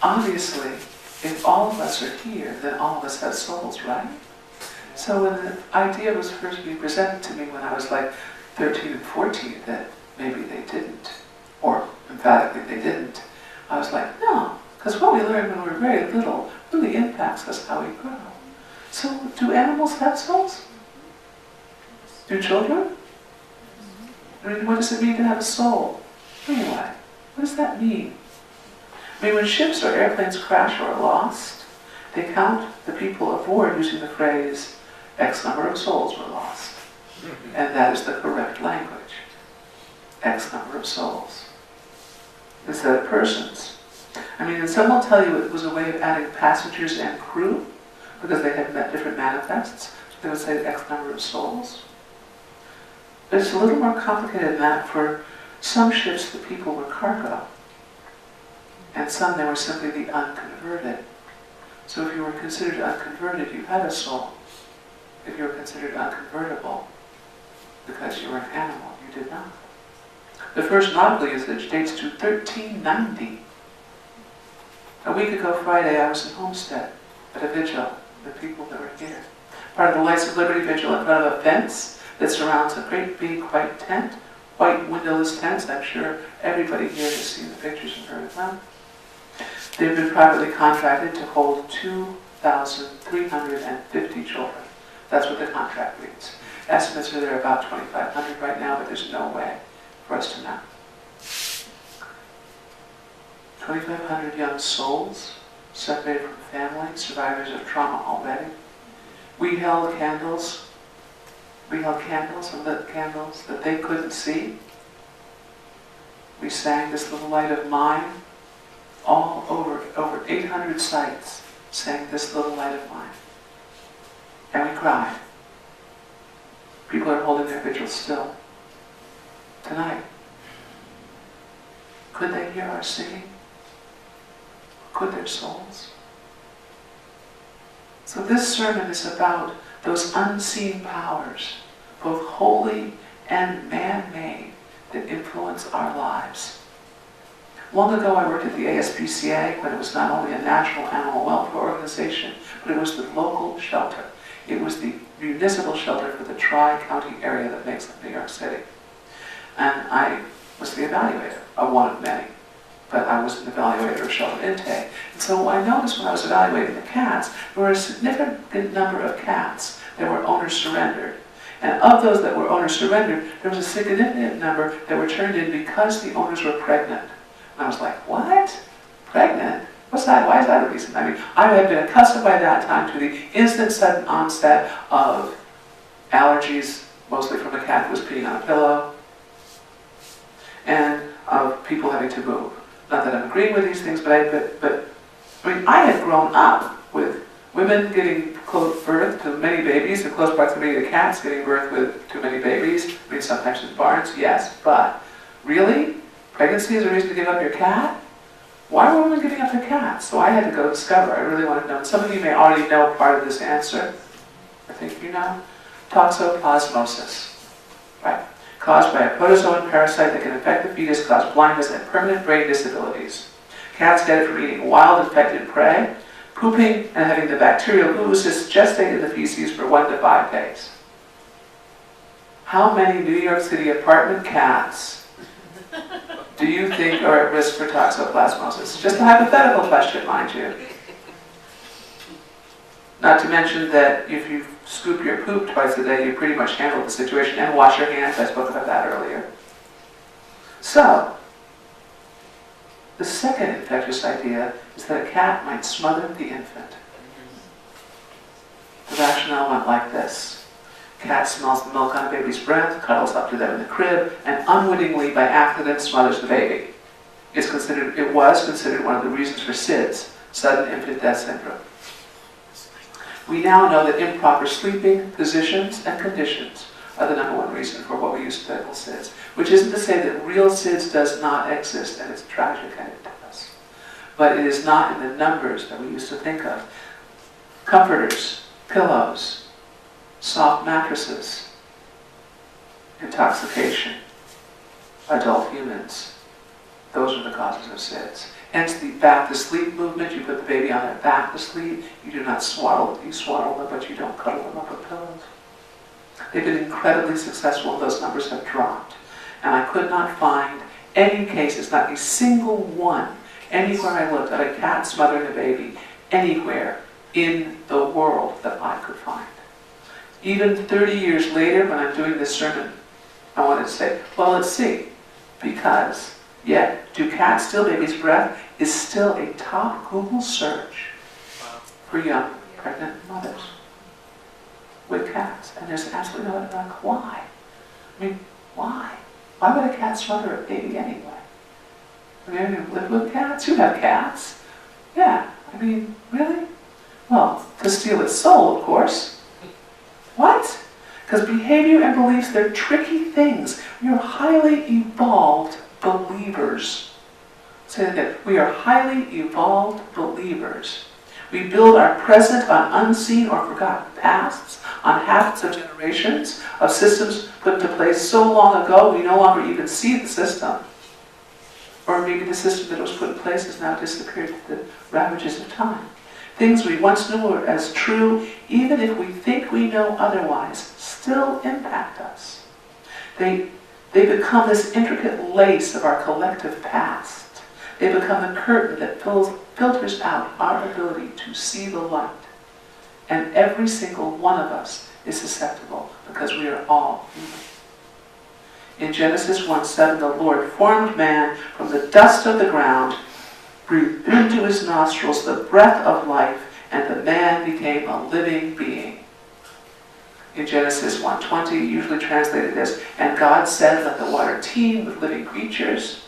obviously, if all of us are here, then all of us have souls, right? So when the idea was first being presented to me when I was like 13 and 14, that maybe they didn't, or emphatically they didn't, I was like, no, because what we learn when we're very little really impacts us how we grow. So do animals have souls? Do children? I mean, what does it mean to have a soul? Anyway, what does that mean? I mean, when ships or airplanes crash or are lost, they count the people aboard using the phrase, X number of souls were lost. And that is the correct language. X number of souls. Instead of persons. I mean, and some will tell you it was a way of adding passengers and crew, because they had met different manifests. So they would say X number of souls. But it's a little more complicated than that. For some ships, the people were cargo. And some, they were simply the unconverted. So if you were considered unconverted, you had a soul. If you were considered unconvertible, because you were an animal, you did not. The first nautical usage dates to 1390. A week ago Friday, I was in Homestead at a vigil with people that were here. Part of the Lights of Liberty vigil in front of a fence that surrounds a great big white tent, white windowless tents. I'm sure everybody here has seen the pictures and heard of them. They've been privately contracted to hold 2,350 children. That's what the contract reads. Estimates are there about 2,500 right now, but there's no way for us to know. 2,500 young souls separated from family, survivors of trauma already. We held candles and lit candles that they couldn't see. We sang This Little Light of Mine. All over 800 sites sang This Little Light of Mine. And we cried. People are holding their vigil still. Tonight. Could they hear our singing? Could their souls? So this sermon is about those unseen powers, both holy and man-made, that influence our lives. Long ago I worked at the ASPCA when it was not only a national animal welfare organization, but it was the local shelter. It was the municipal shelter for the tri-county area that makes up New York City. And I was the evaluator of one of many, but I was an evaluator of shelter intake. And so I noticed when I was evaluating the cats, there were a significant number of cats that were owner surrendered. And of those that were owner surrendered, there was a significant number that were turned in because the owners were pregnant. And I was like, what? Pregnant? What's that? Why is that a reason? I mean, I had been accustomed by that time to the instant sudden onset of allergies, mostly from a cat who was peeing on a pillow, and of people having to move. Not that I'm agreeing with these things, but I had grown up with women giving birth to many babies in close proximity to cats giving birth with too many babies. I mean, sometimes in barns, yes, but really? Pregnancy is a reason to give up your cat? Why were women giving up their cats? So I had to go discover. I really wanted to know. And some of you may already know part of this answer. I think you know. Toxoplasmosis. Right. Caused by a protozoan parasite that can infect the fetus, cause blindness and permanent brain disabilities. Cats get it from eating wild infected prey, pooping, and having the bacterial oocysts gestate in the feces for 1 to 5 days. How many New York City apartment cats do you think are at risk for toxoplasmosis? Just a hypothetical question, mind you. Not to mention that if you scoop your poop twice a day, you pretty much handle the situation, and wash your hands. I spoke about that earlier. So, the second infectious idea is that a cat might smother the infant. The rationale went like this. Cat smells the milk on a baby's breath, cuddles up to them in the crib, and unwittingly, by accident, smothers the baby. It was considered one of the reasons for SIDS, sudden infant death syndrome. We now know that improper sleeping, positions, and conditions are the #1 reason for what we used to label SIDS, which isn't to say that real SIDS does not exist, and it's tragic, and it does. But it is not in the numbers that we used to think of. Comforters, pillows, soft mattresses, intoxication, adult humans. Those are the causes of SIDS. Hence the back to sleep movement. You put the baby on their back to sleep. You do not swaddle. You swaddle them, but you don't cuddle them up with pillows. They've been incredibly successful, and those numbers have dropped. And I could not find any cases, not a single one, anywhere I looked, at a cat smothering a baby, anywhere in the world that I could find. Even 30 years later, when I'm doing this sermon, I wanted to say, well, let's see. Because, yet, do cats steal baby's breath is still a top Google search for young pregnant mothers with cats. And there's absolutely no, like, why? I mean, why? Why would a cat smother a baby anyway? I mean, you live with cats? You have cats? Yeah, I mean, really? Well, to steal its soul, of course. What? Because behavior and beliefs, they're tricky things. We are highly evolved believers. Say that again. We are highly evolved believers. We build our present on unseen or forgotten pasts, on habits of generations, of systems put into place so long ago we no longer even see the system. Or maybe the system that was put in place has now disappeared through the ravages of time. Things we once knew as true, even if we think we know otherwise, still impact us. They become this intricate lace of our collective past. They become the curtain that filters out our ability to see the light. And every single one of us is susceptible because we are all human. In Genesis 1:7, the Lord formed man from the dust of the ground, breathed into his nostrils the breath of life, and the man became a living being. In Genesis 1:20, usually translated as, and God said, let the water teem with living creatures.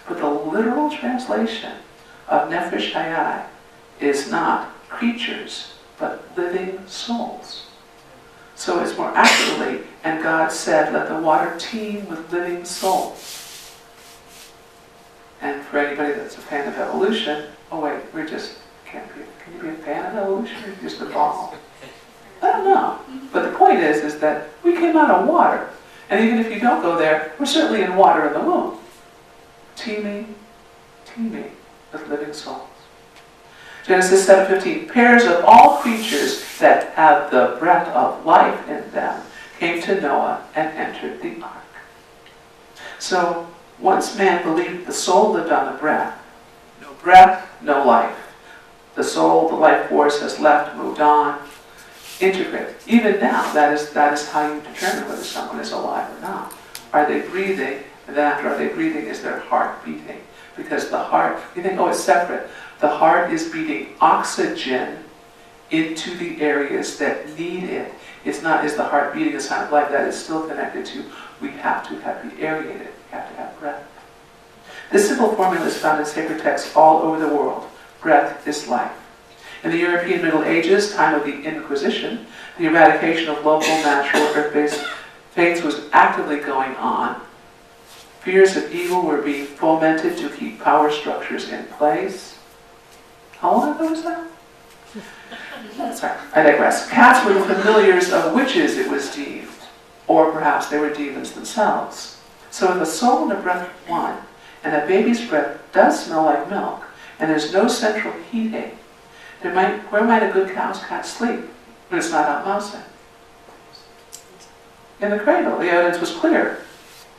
But the literal translation of Nefesh Hayai is not creatures, but living souls. So it's more accurately, and God said, let the water teem with living souls. And for anybody that's a fan of evolution, oh wait, can you be a fan of evolution or just evolve? I don't know. But the point is that we came out of water. And even if you don't go there, we're certainly in water in the womb. Teeming with living souls. Genesis 7:15, pairs of all creatures that have the breath of life in them came to Noah and entered the ark. So once man believed the soul lived on the breath, no life. The soul, the life force has left, moved on, integrate. Even now, that is how you determine whether someone is alive or not. Are they breathing? And then after are they breathing, is their heart beating? Because the heart, you think, oh, it's separate. The heart is beating oxygen into the areas that need it. It's not, is the heart beating a sign of life? That is still connected to, we have to be aerated, we have to have breath. This simple formula is found in sacred texts all over the world. Breath is life. In the European Middle Ages, time of the Inquisition, the eradication of local natural earth-based faiths was actively going on. Fears of evil were being fomented to keep power structures in place. How long ago was that? Sorry, I digress. Cats were the familiars of witches, it was deemed. Or perhaps they were demons themselves. So if a soul and a breath are one, and a baby's breath does smell like milk, and there's no central heating, where might a good cow's cat sleep when it's not out mousing? In the cradle. The evidence was clear.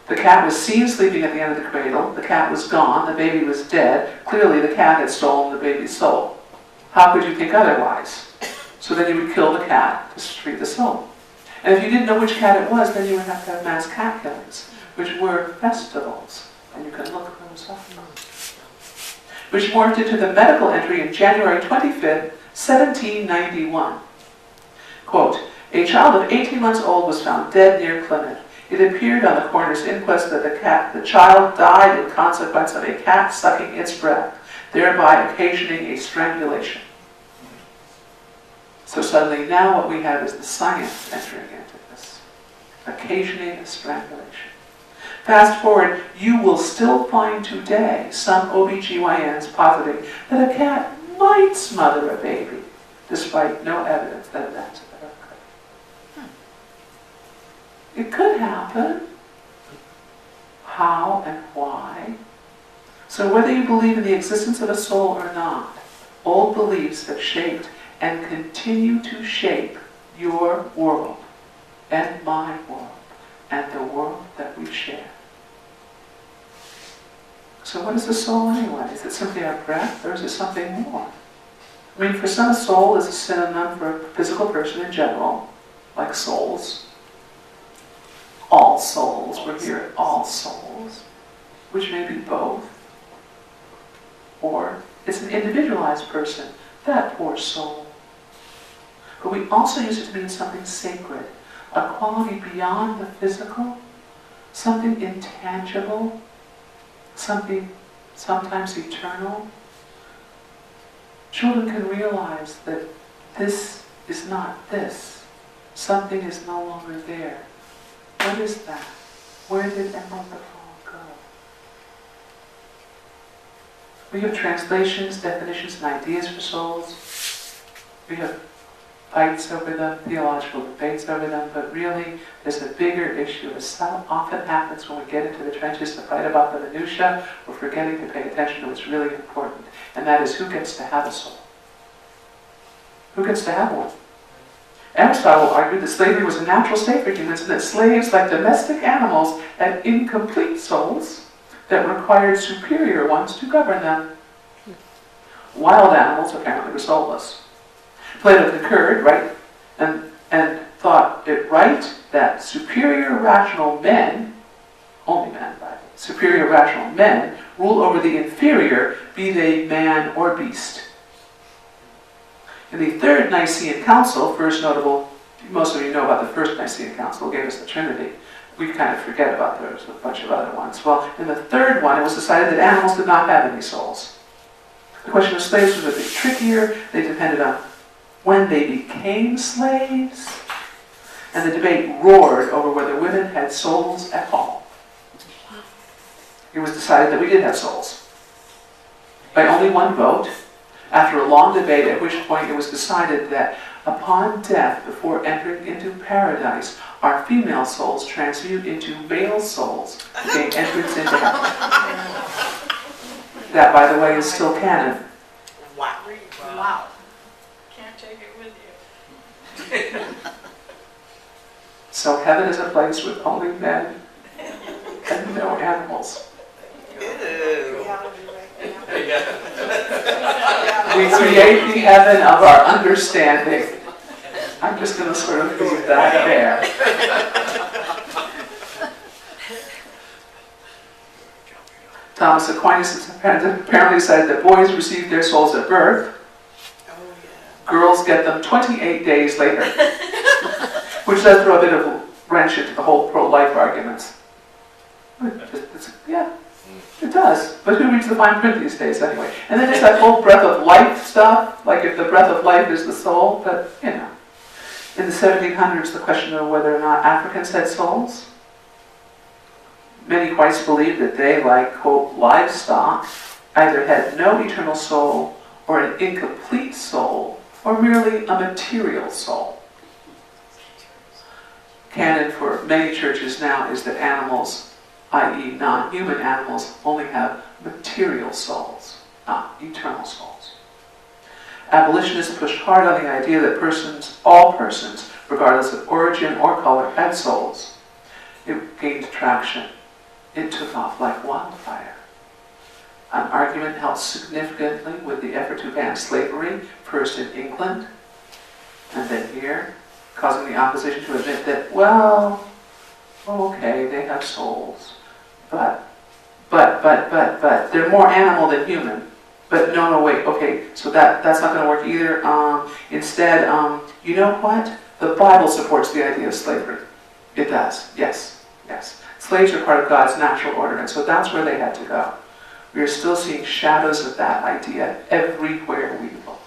The cat was seen sleeping at the end of the cradle. The cat was gone. The baby was dead. Clearly the cat had stolen the baby's soul. How could you think otherwise? So then you would kill the cat to free the soul. And if you didn't know which cat it was, then you would have to have mass cat killings, which were festivals. And you can look those up. Which morphed into the medical entry in January 25th, 1791. Quote, a child of 18 months old was found dead near Plymouth. It appeared on the coroner's inquest that the child died in consequence of a cat sucking its breath, thereby occasioning a strangulation. So suddenly now what we have is the science entering into this, occasioning a strangulation. Fast forward, you will still find today some OBGYNs positing that a cat might smother a baby, despite no evidence that that's ever occurred. It could happen. How and why? So whether you believe in the existence of a soul or not, old beliefs have shaped and continue to shape your world and my world and the world that we share. So what is the soul anyway? Is it simply our breath, or is it something more? I mean, for some, a soul is a synonym for a physical person in general, like souls. All souls, we're here at all souls, which may be both. Or it's an individualized person, that poor soul. But we also use it to mean something sacred, a quality beyond the physical, something intangible, something sometimes eternal. Children can realize that this is not this. Something is no longer there. What is that? Where did Emerald the Fall go? We have translations, definitions, and ideas for souls. We have fights over them, theological debates over them, but really there's a bigger issue. As so often happens when we get into the trenches to fight about the minutiae, we're forgetting to pay attention to what's really important, and that is who gets to have a soul. Who gets to have one? Aristotle argued that slavery was a natural state for humans and that slaves, like domestic animals, had incomplete souls that required superior ones to govern them. Wild animals apparently were soulless. Plato concurred, right, and thought it right that superior rational men, only men, by the way, superior rational men, rule over the inferior, be they man or beast. In the Third Nicene Council, first notable, most of you know about the First Nicene Council, gave us the Trinity. We kind of forget about there's a bunch of other ones. Well, in the third one, it was decided that animals did not have any souls. The question of slaves was a bit trickier. They depended on when they became slaves, and the debate roared over whether women had souls at all. It was decided that we did have souls. By only one vote, after a long debate, at which point it was decided that upon death, before entering into paradise, our female souls transmute into male souls to gain entrance into heaven. That, by the way, is still canon. Wow. Can't take it with you. So heaven is a place with only men and no animals. We create the heaven of our understanding. I'm just going to sort of leave that there. Thomas Aquinas apparently said that boys receive their souls at birth. Girls get them 28 days later. Which does throw a bit of wrench into the whole pro-life arguments. Yeah. It does, but who reads the fine print these days anyway? And then there's that whole breath of life stuff, like if the breath of life is the soul, but you know. In the 1700s, the question of whether or not Africans had souls. Many whites believed that they, like, quote, livestock, either had no eternal soul, or an incomplete soul, or merely a material soul. Canon for many churches now is that animals, i.e. non-human animals, only have material souls, not eternal souls. Abolitionists pushed hard on the idea that all persons, regardless of origin or color, had souls. It gained traction. It took off like wildfire. An argument helped significantly with the effort to ban slavery, first in England, and then here, causing the opposition to admit that, well, okay, they have souls. But, they're more animal than human. But no, wait, okay, so that's not going to work either. Instead, you know what? The Bible supports the idea of slavery. It does, yes. Slaves are part of God's natural order, and so that's where they had to go. We are still seeing shadows of that idea everywhere we look.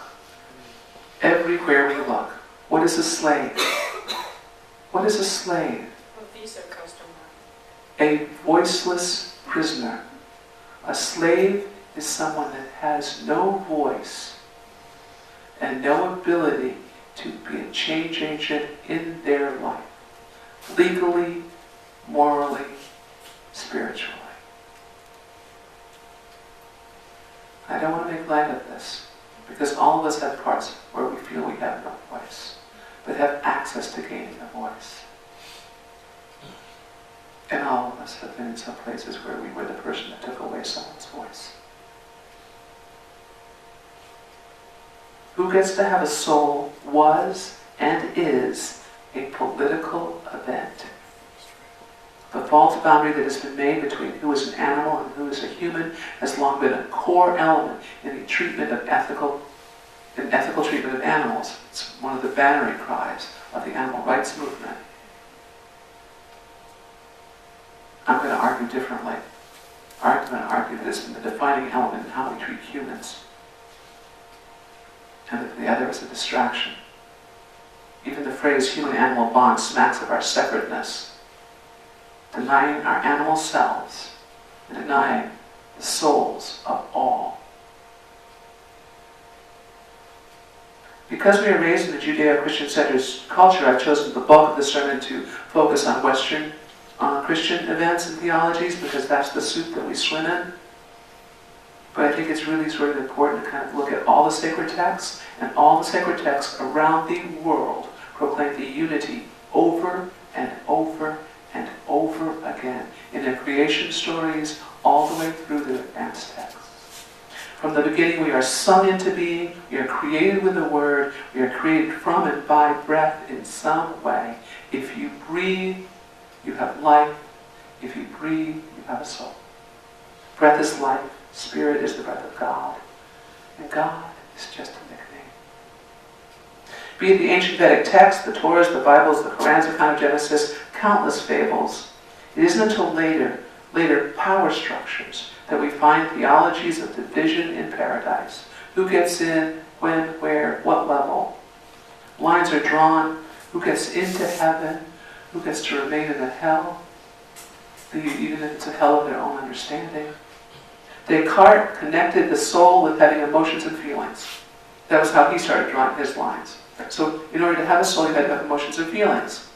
Everywhere we look. What is a slave? What is a slave? A visa customer. A voiceless prisoner. A slave is someone that has no voice and no ability to be a change agent in their life. Legally, morally, spiritually. I don't want to make light of this, because all of us have parts where we feel we have no voice, but have access to gaining a voice. And all of us have been in some places where we were the person that took away someone's voice. Who gets to have a soul was and is a political event. The false boundary that has been made between who is an animal and who is a human has long been a core element in the treatment of ethical treatment of animals. It's one of the banner cries of the animal rights movement. I'm going to argue differently. I'm going to argue that it's been the defining element in how we treat humans, and that the other is a distraction. Even the phrase human-animal bond smacks of our separateness, denying our animal selves and denying the souls of all. Because we are raised in a Judeo-Christian centered culture, I've chosen the bulk of the sermon to focus on Western Christian events and theologies, because that's the soup that we swim in. But I think it's really sort of important to kind of look at all the sacred texts, and all the sacred texts around the world proclaim the unity over and over and over again in their creation stories all the way through the advanced texts. From the beginning we are sung into being, we are created with the Word, we are created from and by breath in some way. If you breathe, you have life. If you breathe, you have a soul. Breath is life. Spirit is the breath of God. And God is just a nickname. Be it the ancient Vedic texts, the Torahs, the Bibles, the Qurans, account of Genesis, countless fables. It isn't until later power structures that we find theologies of division in paradise. Who gets in, when, where, what level. Lines are drawn. Who gets into heaven? Who gets to remain in the hell? Even if it's a hell of their own understanding. Descartes connected the soul with having emotions and feelings. That was how he started drawing his lines. So in order to have a soul, you had to have emotions and feelings.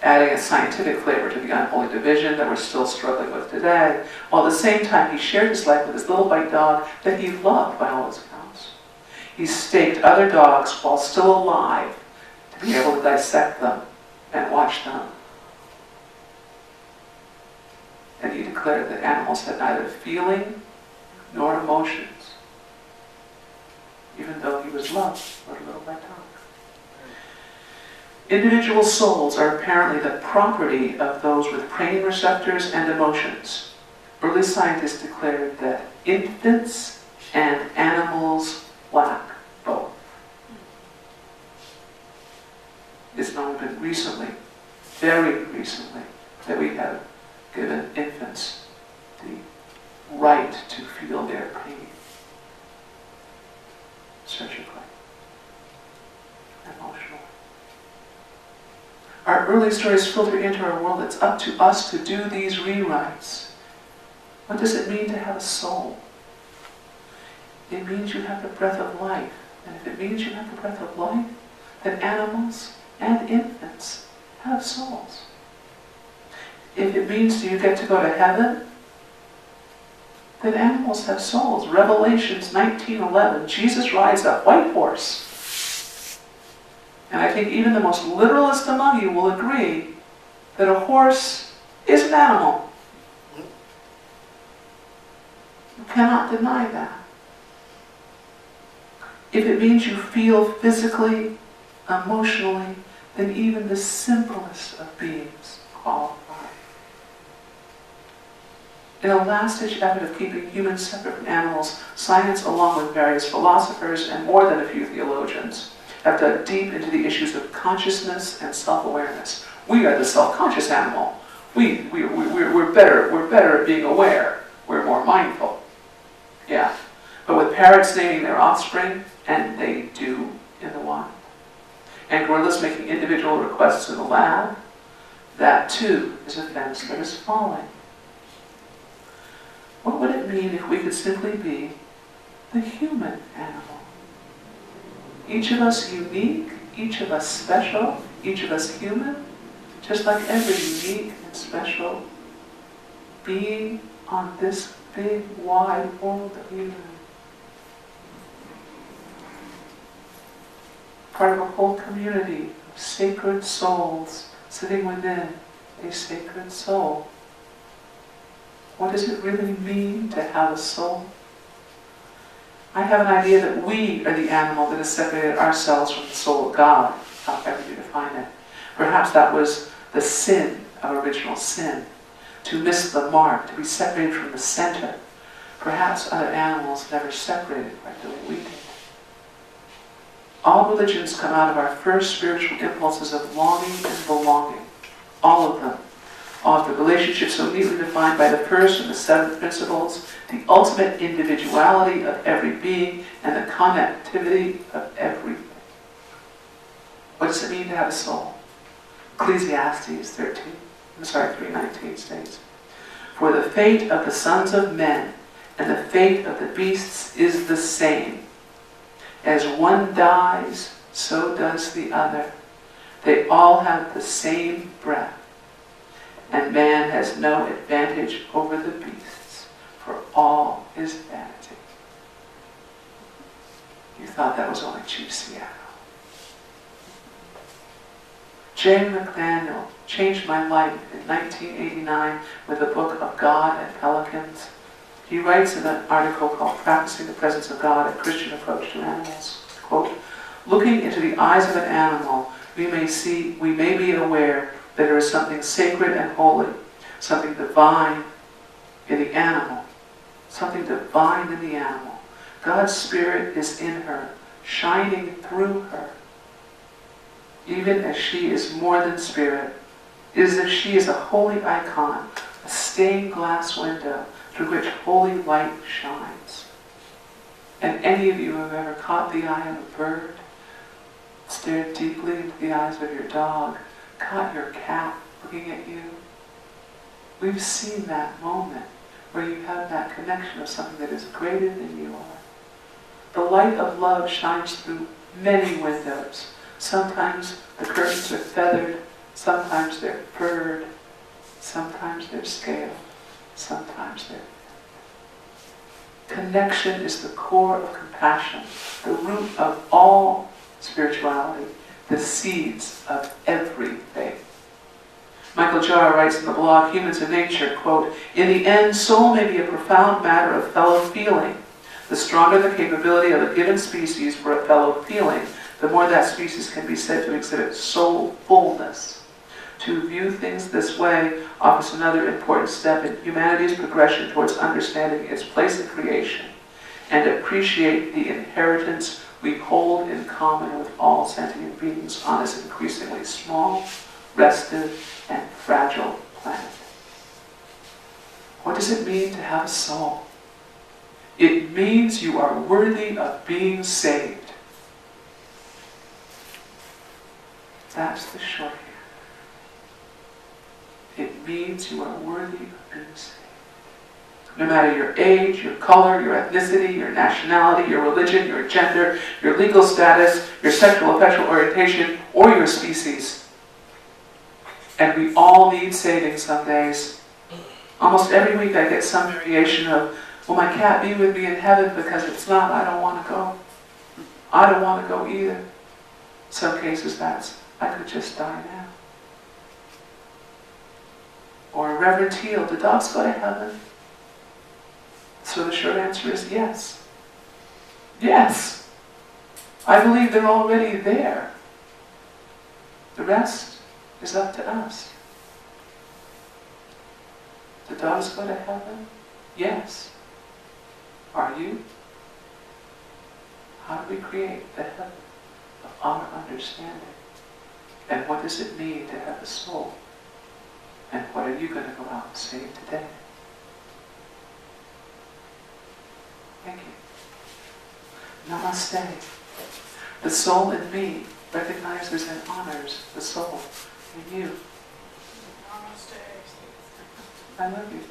Adding a scientific flavor to the unholy division that we're still struggling with today, while at the same time he shared his life with his little white dog that he loved by all his accounts. He staked other dogs while still alive to be able to dissect them and watch them. And he declared that animals had neither feeling nor emotions, even though he was loved by the little white dog. Individual souls are apparently the property of those with brain receptors and emotions. Early scientists declared that infants and animals lack both. It's only been recently, very recently, that we have given infants the right to feel their pain surgically, emotionally. Our early stories filter into our world. It's up to us to do these rewrites. What does it mean to have a soul? It means you have the breath of life. And if it means you have the breath of life, then animals and infants have souls. If it means you get to go to heaven, then animals have souls. Revelations 19:11, Jesus rides a white horse. And I think even the most literalist among you will agree that a horse is an animal. You cannot deny that. If it means you feel physically, emotionally, then even the simplest of beings qualify. In a last-ditch effort of keeping humans separate from animals, science, along with various philosophers and more than a few theologians, have dug deep into the issues of consciousness and self-awareness. We are the self-conscious animal. We're better at being aware. We're more mindful. Yeah. But with parrots naming their offspring, and they do in the wild, and gorillas making individual requests in the lab, that too is a fence that is falling. What would it mean if we could simply be the human animal? Each of us unique, each of us special, each of us human, just like every unique and special being on this big, wide world that we live in. part of a whole community of sacred souls sitting within a sacred soul. What does it really mean to have a soul? I have an idea that we are the animal that has separated ourselves from the soul of God, however you define it. Perhaps that was the sin of original sin, to miss the mark, to be separated from the center. Perhaps other animals never separated like the way we did. All religions come out of our first spiritual impulses of longing and belonging. All of them. All of the relationships so neatly defined by the first and the seventh principles, the ultimate individuality of every being, and the connectivity of everything. What does it mean to have a soul? Ecclesiastes 3:19 states, "For the fate of the sons of men and the fate of the beasts is the same. As one dies, so does the other. They all have the same breath. And man has no advantage over the beasts, for all is vanity." You thought that was only Chief Seattle. J. McDaniel changed my life in 1989 with the book of God and Pelicans. He writes in an article called "Practicing the Presence of God, a Christian Approach to Animals," quote, "Looking into the eyes of an animal, we may be aware that there is something sacred and holy, something divine in the animal. Something divine in the animal. God's Spirit is in her, shining through her. Even as she is more than spirit, it is that she is a holy icon, a stained glass window through which holy light shines." And any of you who have ever caught the eye of a bird, stared deeply into the eyes of your dog, caught your cat looking at you, we've seen that moment where you have that connection of something that is greater than you are. The light of love shines through many windows. Sometimes the curtains are feathered, sometimes they're furred, sometimes they're scaled, sometimes they're... Connection is the core of compassion, the root of all spirituality, the seeds of every faith. Michael Jarr writes in the blog Humans and Nature, quote, "In the end, soul may be a profound matter of fellow feeling. The stronger the capability of a given species for a fellow feeling, the more that species can be said to exhibit soul fullness. To view things this way offers another important step in humanity's progression towards understanding its place in creation and appreciate the inheritance we hold in common with all sentient beings on this increasingly small, restive, and fragile planet." What does it mean to have a soul? It means you are worthy of being saved. That's the shorthand. It means you are worthy of being saved. No matter your age, your color, your ethnicity, your nationality, your religion, your gender, your legal status, your sexual affectional orientation, or your species. And we all need saving some days. Almost every week I get some variation of, "Will my cat be with me in heaven? Because if it's not, I don't want to go. I don't want to go either." Some cases that's, "I could just die now." Or, "Reverend Teal, do dogs go to heaven?" So the short answer is yes. Yes. I believe they're already there. The rest is up to us. Do dogs go to heaven? Yes. Are you? How do we create the heaven of our understanding? And what does it mean to have a soul? And what are you going to go out and save today? Thank you. Namaste. The soul in me recognizes and honors the soul in you. Namaste. I love you.